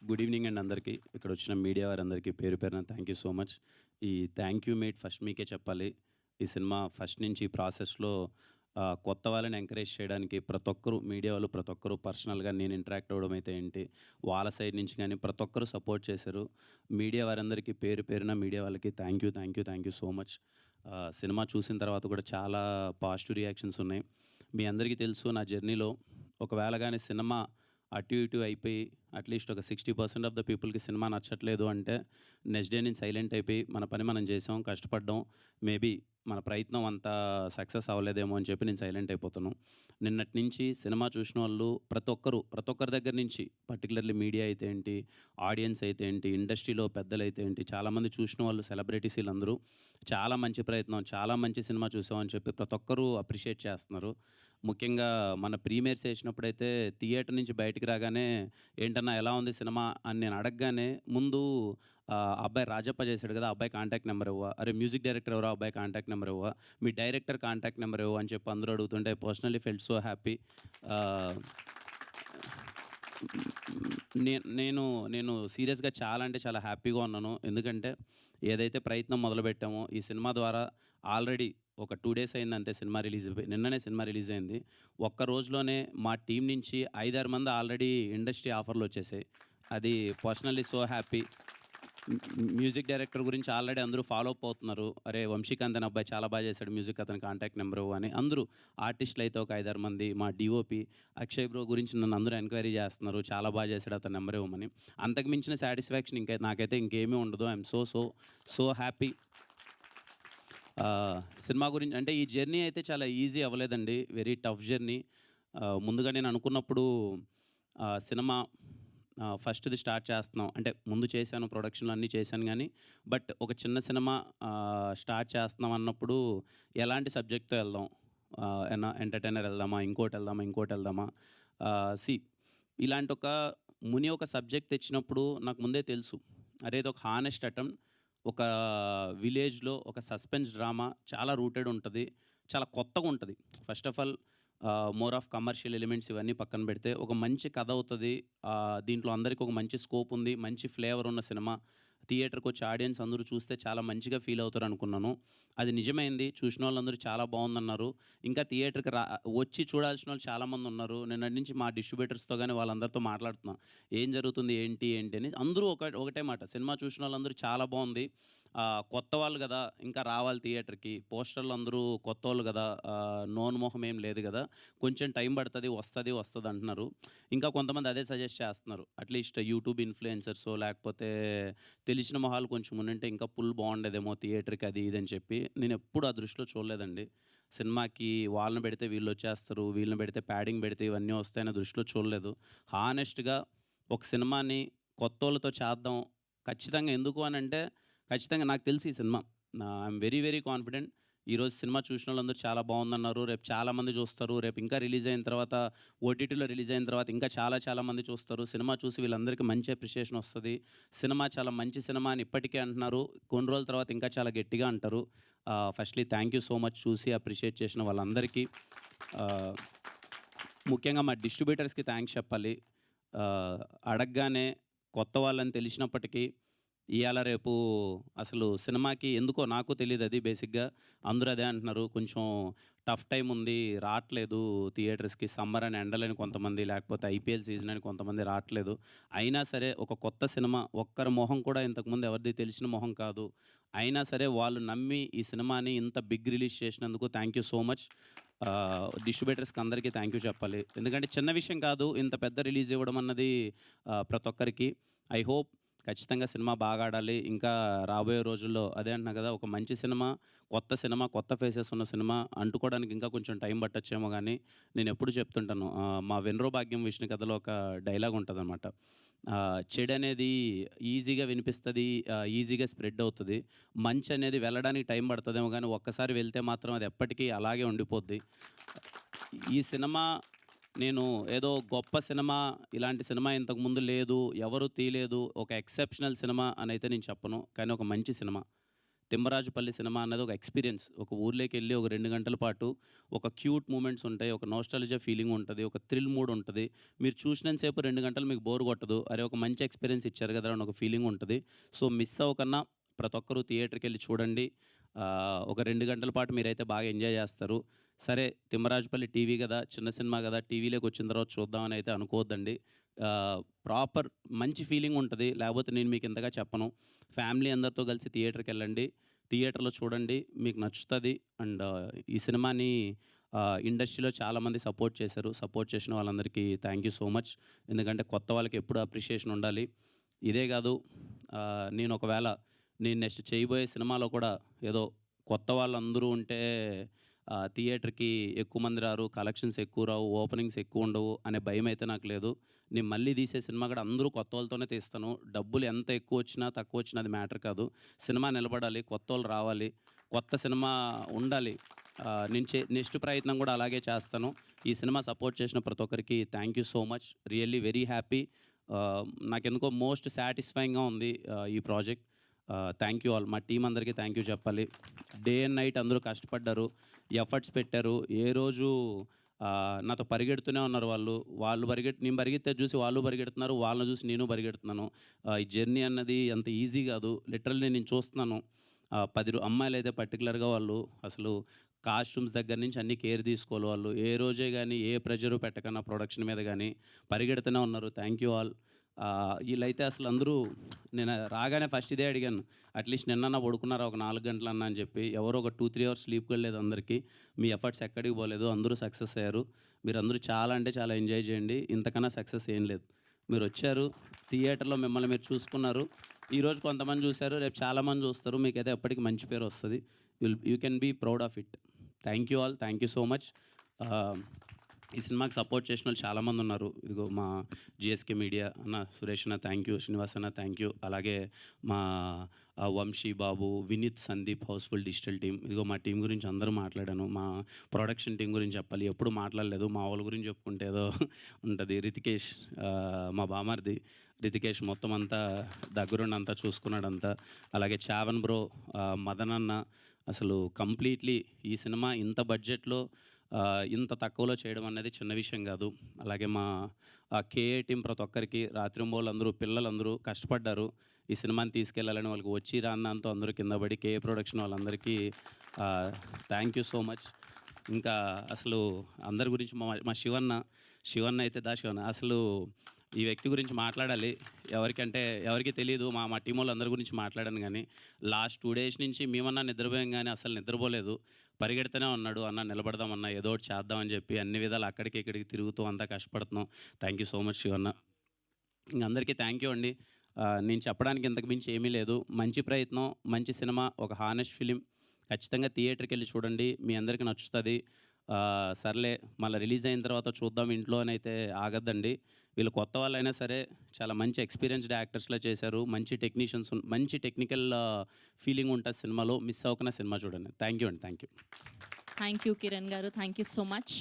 Good evening అండి అందరికీ. ఇక్కడ వచ్చిన మీడియా వారందరికీ పేరు పేరున థ్యాంక్ యూ సో మచ్. ఈ థ్యాంక్ యూ మీట్ ఫస్ట్ మీకే చెప్పాలి. ఈ సినిమా ఫస్ట్ నుంచి ప్రాసెస్‌లో కొత్త వాళ్ళని ఎంకరేజ్ చేయడానికి ప్రతి ఒక్కరు మీడియా వాళ్ళు ప్రతి ఒక్కరు పర్సనల్‌గా నేను ఇంటరాక్ట్ అవ్వడం అయితే ఏంటి, వాళ్ళ సైడ్ నుంచి గానీ ప్రతి ఒక్కరు సపోర్ట్ చేశారు. మీడియా వారందరికీ పేరు పేరున మీడియా వాళ్ళకి thank you so much. Cinema చూసిన తర్వాత కూడా చాలా పాజిటివ్ రియాక్షన్స్ ఉన్నాయి. మీ అందరికీ తెలుసు నా జర్నీలో ఒకవేళ గాని సినిమా అటు ఇటు అయిపోయి అట్లీస్ట్ ఒక 60% ఆఫ్ ద పీపుల్‌కి సినిమా నచ్చట్లేదు అంటే, నెక్స్ట్ డే నేను సైలెంట్ అయిపోయి మన పని మనం చేసాం, కష్టపడ్డాం. మేబీ మన ప్రయత్నం అంత సక్సెస్ అవ్వలేదేమో అని చెప్పి నేను సైలెంట్ అయిపోతాను. నిన్నటి నుంచి సినిమా చూసిన వాళ్ళు ప్రతి ఒక్కరి దగ్గర నుంచి పర్టిక్యులర్లీ మీడియా అయితే ఏంటి, ఆడియన్స్ అయితే ఏంటి, ఇండస్ట్రీలో పెద్దలైతే ఏంటి, చాలామంది చూసిన వాళ్ళు సెలబ్రిటీస్ వీళ్ళందరూ చాలా మంచి ప్రయత్నం, చాలా మంచి సినిమా చూసామని చెప్పి ప్రతి ఒక్కరు అప్రిషియేట్ చేస్తున్నారు. ముఖ్యంగా మన ప్రీమియర్స్ ఏసినప్పుడైతే థియేటర్ నుంచి బయటికి రాగానే ఏంటన్నా ఎలా ఉంది సినిమా అని నేను అడగగానే ముందు అబ్బాయి రాజప్ప చేశాడు కదా, అబ్బాయి కాంటాక్ట్ నెంబర్ ఇవ్వ, అరే మ్యూజిక్ డైరెక్టర్ ఎవరో అబ్బాయి కాంటాక్ట్ నెంబర్ ఇవ్వ, మీ డైరెక్టర్ కాంటాక్ట్ నెంబర్ ఇవ్వ అని చెప్పి అందరూ అడుగుతుంటే పర్సనలీ ఫెల్ట్ సో హ్యాపీ. నేను నేను సీరియస్‌గా చాలా అంటే చాలా హ్యాపీగా ఉన్నాను. ఎందుకంటే ఏదైతే ప్రయత్నం మొదలుపెట్టామో ఈ సినిమా ద్వారా ఆల్రెడీ ఒక 2 డేస్ అయింది అంతే సినిమా రిలీజ్ అయిపోయి. నిన్ననే సినిమా రిలీజ్ అయింది. ఒక్క రోజులోనే మా టీమ్ నుంచి 5, 6 మంది ఆల్రెడీ ఇండస్ట్రీ ఆఫర్‌లు వచ్చేసాయి. అది personally so happy. Music director గురించి ఆల్రెడీ అందరూ ఫాలో అప్ అవుతున్నారు. అరే వంశీకాంత్ అనే అబ్బాయి చాలా బాగా చేశాడు మ్యూజిక్, అతని కాంటాక్ట్ నెంబర్ ఇవ్వు అని అందరూ ఆర్టిస్టులు అయితే ఒక 5, 6 మంది. మా డీఓపీ అక్షయ్ బ్రో గురించి నన్ను అందరూ ఎంక్వైరీ చేస్తున్నారు, చాలా బాగా చేశాడు అతని నెంబర్ ఇవ్వమని. అంతకు మించిన సాటిస్ఫాక్షన్ నాకైతే ఇంకేమీ ఉండదు. I'm so happy. సినిమా గురించి అంటే ఈ జర్నీ అయితే చాలా ఈజీ అవ్వలేదండి. Very tough journey. ముందుగా నేను అనుకున్నప్పుడు సినిమా ఫస్ట్‌ది స్టార్ట్ చేస్తున్నాం. అంటే ముందు చేశాను, ప్రొడక్షన్‌లు అన్నీ చేశాను గానీ, బట్ ఒక చిన్న సినిమా స్టార్ట్ చేస్తున్నాం అన్నప్పుడు ఎలాంటి సబ్జెక్ట్‌తో వెళ్దాం? ఎంటర్‌టైనర్ వెళ్దామా? ఇంకోటెళ్దామా? సీ ఇలాంటి ఒక సబ్జెక్ట్ తెచ్చినప్పుడు నాకు ముందే తెలుసు. అరే! ఇదొక హానెస్ట్ అటెంప్ట్. ఒక విలేజ్‌లో ఒక సస్పెన్స్ డ్రామా చాలా రూటెడ్ ఉంటది. చాలా కొత్తగుంటది. First of all more of commercial elements ఇవన్నీ పక్కన పెడితే ఒక మంచి కథ అవుతది. దీంట్లో అందరికి ఒక మంచి స్కోప్ ఉంది. మంచి ఫ్లేవర్ ఉన్న సినిమా. థియేటర్‌కొచ్చి ఆడియన్స్ అందరూ చూస్తే చాలా మంచిగా ఫీల్ అవుతారనుకున్నాను. అది నిజమైంది. చూసినోళ్ళందరూ చాలా బావుందన్నారు. ఇంకా థియేటర్‌కి వచ్చి చూడాల్సినోళ్ళు చాలామందున్నారు. నిన్నటి నుంచి మా డిస్ట్రిబ్యూటర్స్‌తో గాని వాళ్ళందరితో మాట్లాడుతున్నా. ఏం జరుగుతుంది? ఏంటి అని. అందరూ ఒకటే మాట. సినిమా చూసినోళ్ళందరూ చాలా బావుంది. కొత్త వాళ్ళు గదా! ఇంకా రావాలి థియేటర్‌కి. పోస్టర్‌లు అందరూ కొత్తోళ్ళు గదా! నోన్ మొహం ఏం లేదు గదా! కొంచెం టైం పడతది. వస్తదంటున్నారు. ఇంకా కొంతమంది అదే సజెస్ట్ చేస్తున్నారు. అట్‌లీస్ట్ యూట్యూబ్ ఇన్‌ఫ్లుయెన్సర్సో లేకపోతే తెలిసిన మొహాలు కొంచెం ఉండుంటే ఇంకా బాగుండేదేమో థియేటర్‌కి అది ఇది అని చెప్పి. నేనెప్పుడు ఆ దృష్టిలో చూడలేదండి. సినిమాకి వాళ్ళని పెడితే వీళ్ళొచ్చేస్తారు, వీళ్ళని పెడితే ప్యాడింగ్ పెడితే ఇవన్నీ వస్తాయనే దృష్టిలో చూడలేదు. హానెస్ట్‌గా ఒక సినిమాని కొత్తోళ్ళతో చేద్దాం. ఖచ్చితంగా ఎందుకు అనంటే, ఖచ్చితంగా నాకు తెలుసు ఈ సినిమా. I'm very confident. ఈరోజు సినిమా చూసినోళ్ళందరూ చాలా బావుందన్నారు. రేపు చాలామంది చూస్తారు. రేపు ఇంకా రిలీజ్ అయిన తర్వాత ఓటీటీలో రిలీజ్ అయిన తర్వాత ఇంకా చాలా మంది చూస్తారు. సినిమా చూసి వీళ్ళందరికీ మంచి అప్రిషియేషన్ వస్తది. సినిమా చాలా మంచి సినిమా అని ఇప్పటికే అంటున్నారు. కొన్ని రోజుల తర్వాత ఇంకా చాలా గట్టిగా అంటారు. Firstly thank you so much చూసి అప్రిషియేట్ చేసిన వాళ్ళందరికీ. ఆహ్, ముఖ్యంగా మా డిస్ట్రిబ్యూటర్స్‌కి థాంక్స్ చెప్పాలి. అడగగానే కొత్త వాళ్ళని తెలిసినప్పటికీ ఇయాల రేపు అసలు సినిమాకి ఎందుకో నాకు తెలీదది బేసిక్‌గా. అందరూ అదే అంటున్నారు. కొంచెం టఫ్ టైమ్ ఉంది. రాట్లేదు థియేటర్స్‌కి. సమ్మర్ అని ఎండలని కొంతమంది, లేకపోతే ఐపీఎల్ సీజన్ అని కొంతమంది రాట్లేదు. అయినా సరే ఒక కొత్త సినిమా ఒక్కరి మొహం కూడా ఇంతకుముందు ఎవరిది తెలిసిన మొహం కాదు. అయినా సరే వాళ్ళు నమ్మి ఈ సినిమాని ఇంత బిగ్ రిలీజ్ చేసినందుకు థ్యాంక్ యూ సో మచ్. డిస్ట్రిబ్యూటర్స్‌కి అందరికీ థ్యాంక్ యూ చెప్పాలి. ఎందుకంటే చిన్న విషయం కాదు. ఇంత పెద్ద రిలీజ్ ఇవ్వడం అన్నది ప్రతి ఒక్కరికి. ఐ హోప్ ఖచ్చితంగా సినిమా బాగా ఆడాలి. ఇంకా రాబోయే రోజుల్లో అదే అంటున్నా కదా! ఒక మంచి సినిమా, కొత్త ఫేసెస్ ఉన్న సినిమా అంటుకోవడానికి ఇంకా కొంచెం టైం పట్టొచ్చేమో గానీ, నేనెప్పుడు చెప్తుంటాను. మా 'వెన్రో భాగ్యం విష్ణు' కథలో ఒక డైలాగ్ ఉంటదనమాట. చెడనేది ఈజీగా వినిపిస్తది. ఈజీగా స్ప్రెడ్ అవుతది. మంచనేది వెళ్ళడానికి టైం పడతదేమో గానీ, ఒక్కసారి వెళ్తే మాత్రం అది ఎప్పటికీ అలాగే ఉండిపోద్ది. ఈ సినిమా నేను ఏదో గొప్ప సినిమా, ఇలాంటి సినిమా ఇంతకుముందు లేదు, ఎవరు తీయలేదు, ఒక ఎక్సెప్షనల్ సినిమా అనైతే నేను చెప్పను. కానీ ఒక మంచి సినిమా. తిమ్మరాజుపల్లి సినిమా అన్నది ఒక ఎక్స్‌పీరియన్స్. ఒక ఊర్లోకెళ్ళి ఒక 2 గంటల పాటు ఒక క్యూట్ మూమెంట్స్ ఉంటాయి. ఒక నోస్టాల్జియా ఫీలింగ్ ఉంటది. ఒక థ్రిల్ మూడ్ ఉంటది. మీరు చూసినంత సేపు 2 గంటలు మీకు బోర్ కొట్టదు. అరే! ఒక మంచి ఎక్స్‌పీరియన్స్ ఇచ్చారు కదరా! అని ఒక ఫీలింగ్ ఉంటది. సో, మిస్ అవ్వకన్నా ప్రతి ఒక్కరు థియేటర్‌కెళ్ళి చూడండి. ఒక 2 గంటల పాటు మీరైతే బాగా ఎంజాయ్ చేస్తారు. సరే, తిమ్మరాజుపల్లి టీవీ గదా! చిన్న సినిమా గదా! టీవీలోకొచ్చిన తర్వాత చూద్దామని అయితే అనుకోవద్దండి. ప్రాపర్ మంచి ఫీలింగ్ ఉంటది. లేకపోతే నేను మీకు ఇంతగా చెప్పను. ఫ్యామిలీ అందరితో కలిసి థియేటర్‌కెళ్ళండి. థియేటర్‌లో చూడండి. మీకు నచ్చుతది. అండ్ ఈ సినిమాని ఇండస్ట్రీలో చాలామంది సపోర్ట్ చేశారు. సపోర్ట్ చేసిన వాళ్ళందరికీ థ్యాంక్ యూ సో మచ్. ఎందుకంటే కొత్త వాళ్ళకి ఎప్పుడు అప్రిషియేషన్ ఉండాలి. ఇదే గాదు, నేను నెక్స్ట్ చేయబోయే సినిమాలో కూడా ఏదో కొత్త వాళ్ళందరూ ఉంటే థియేటర్‌కి ఎక్కువ మంది రారు, కలెక్షన్స్ ఎక్కువ రావు, ఓపెనింగ్స్ ఎక్కువ ఉండవు అనే భయమైతే నాకు లేదు. నేను మళ్ళీ తీసే సినిమా కూడా అందరూ కొత్తోళ్ళతోనే తీస్తాను. డబ్బులు ఎంత ఎక్కువొచ్చినా, తక్కువొచ్చినా అది మ్యాటర్ కాదు. సినిమా నిలబడాలి, కొత్తోళ్ళు రావాలి, కొత్త సినిమా ఉండాలి. నేను నెక్స్ట్ ప్రయత్నం కూడా అలాగే చేస్తాను. ఈ సినిమా సపోర్ట్ చేసిన ప్రతి ఒక్కరికి thank you so much. Really very happy. నాకెందుకో మోస్ట్ సాటిస్ఫైయింగ్‌గా ఉంది ఈ ప్రాజెక్ట్. Thank you all. మా టీమ్ అందరికీ థ్యాంక్ యూ చెప్పాలి. డే అండ్ నైట్ అందరూ కష్టపడ్డారు, ఎఫర్ట్స్ పెట్టారు. ఏ రోజు నాతో పరిగెడుతూనే ఉన్నారు వాళ్ళు. నేను పరిగెత్తేది చూసి వాళ్ళు పరిగెడుతున్నారు, వాళ్ళని చూసి నేను పరిగెడుతున్నాను. ఈ జర్నీ అన్నది అంత ఈజీ కాదు. లిటరల్లీ నేను చూస్తున్నాను. 10 అమ్మాయిలైతే పర్టిక్యులర్‌గా వాళ్ళు అసలు కాస్ట్యూమ్స్ దగ్గర నుంచి అన్నీ కేర్ తీసుకోవాలి వాళ్ళు. ఏ రోజే గానీ, ఏ ప్రెషరు పెట్టకన్నా ప్రొడక్షన్ మీద గానీ పరిగెడుతూనే ఉన్నారు. Thank you all. ఈళ్ళైతే అసలు అందరూ నేను రాగానే ఫస్ట్ ఇదే అడిగాను. అట్‌లీస్ట్ నిన్నన్నా పడుకున్నారా ఒక 4 గంటలన్నా అని చెప్పి. ఎవరో ఒక 2, 3 అవర్స్ స్లీప్ కూడా లేదు అందరికీ. మీ ఎఫర్ట్స్ ఎక్కడికి పోలేదు. అందరూ సక్సెస్ అయ్యారు. మీరందరూ చాలా అంటే చాలా ఎంజాయ్ చేయండి. ఇంతకన్నా సక్సెస్ ఏం లేదు. మీరొచ్చారు, థియేటర్‌లో మిమ్మల్ని మీరు చూసుకున్నారు. ఈరోజు కొంతమంది చూసారు, రేపు చాలామంది చూస్తారు. మీకైతే ఎప్పటికి మంచి పేరు వస్తది. You can be proud of it. Thank you all. Thank you so much. ఈ సినిమాకి సపోర్ట్ చేసినోళ్ళు చాలామంది ఉన్నారు. ఇదిగో మా జీఎస్‌కే మీడియా అన్న, సురేష్ అన్న థ్యాంక్ యూ, శ్రీనివాస్ అన్న థ్యాంక్ యూ. అలాగే మా Vamsi Babu, Vineeth, Sandeep, housefull digital team. ఇదిగో మా టీం గురించి అందరూ మాట్లాడాను. మా ప్రొడక్షన్ టీం గురించి చెప్పాలి. ఎప్పుడు మాట్లాడలేదు. మా వాళ్ళ గురించి చెప్పుకుంటే ఏదో ఉంటది. రితికేష్, మా బామర్ది రితికేష్ మొత్తం అంతా దగ్గరుండి అంతా చూసుకున్నాడంతా. అలాగే చావన్ బ్రో, మదన్ అన్న, అసలు కంప్లీట్లీ ఈ సినిమా ఇంత బడ్జెట్‌లో ఇంత తక్కువలో చేయడం అనేది చిన్న విషయం కాదు. అలాగే మా కేఏ టీమ్ ప్రతి ఒక్కరికి రాత్రింబవళ్ళు పిల్లలందరూ కష్టపడ్డారు. ఈ సినిమాని తీసుకెళ్ళాలని వాళ్ళకి వచ్చి రాన్నంతో అందరూ కింద పడి కేఏ ప్రొడక్షన్ వాళ్ళందరికీ థ్యాంక్ యూ సో మచ్. ఇంకా అసలు అందరి గురించి మా శివన్న అయితే శివన్న అసలు ఈ వ్యక్తి గురించి మాట్లాడాలి. ఎవరికీ తెలీదు. మా టీమ్ వాళ్ళందరి గురించి మాట్లాడాను గానీ, లాస్ట్ 2 డేస్ నుంచి మేమన్నా నిద్రపోయాం గానీ అసలు నిద్రపోలేదు. పరిగెడుతూనే ఉన్నాడు. అన్న నిలబడదామన్నా, ఏదో ఒకటి చేద్దామని చెప్పి అన్ని విధాలు అక్కడికి ఇక్కడికి తిరుగుతూ అంతా కష్టపడుతున్నాం. Thank you so much Shivanna. ఇంక అందరికీ థ్యాంక్ యూ అండి. నేను చెప్పడానికి ఇంతకు మించి ఏమీ లేదు. మంచి ప్రయత్నం, మంచి సినిమా, ఒక హానెస్ట్ ఫిలిం. ఖచ్చితంగా థియేటర్‌కెళ్ళి చూడండి. మీ అందరికీ నచ్చుతది. సర్లే మళ్ళీ రిలీజ్ అయిన తర్వాత చూద్దాం ఇంట్లో అనైతే ఆగొద్దండి. వీళ్ళు కొత్త వాళ్ళైనా సరే చాలా మంచి ఎక్స్‌పీరియన్స్‌డ్ యాక్టర్స్‌లా చేశారు. మంచి టెక్నికల్ ఫీలింగ్ ఉంటది సినిమాలో. మిస్ అవ్వకుండా సినిమా చూడండి. థ్యాంక్ యూ అండి. Thank you. Thank you Kiran గారు. Thank you so much.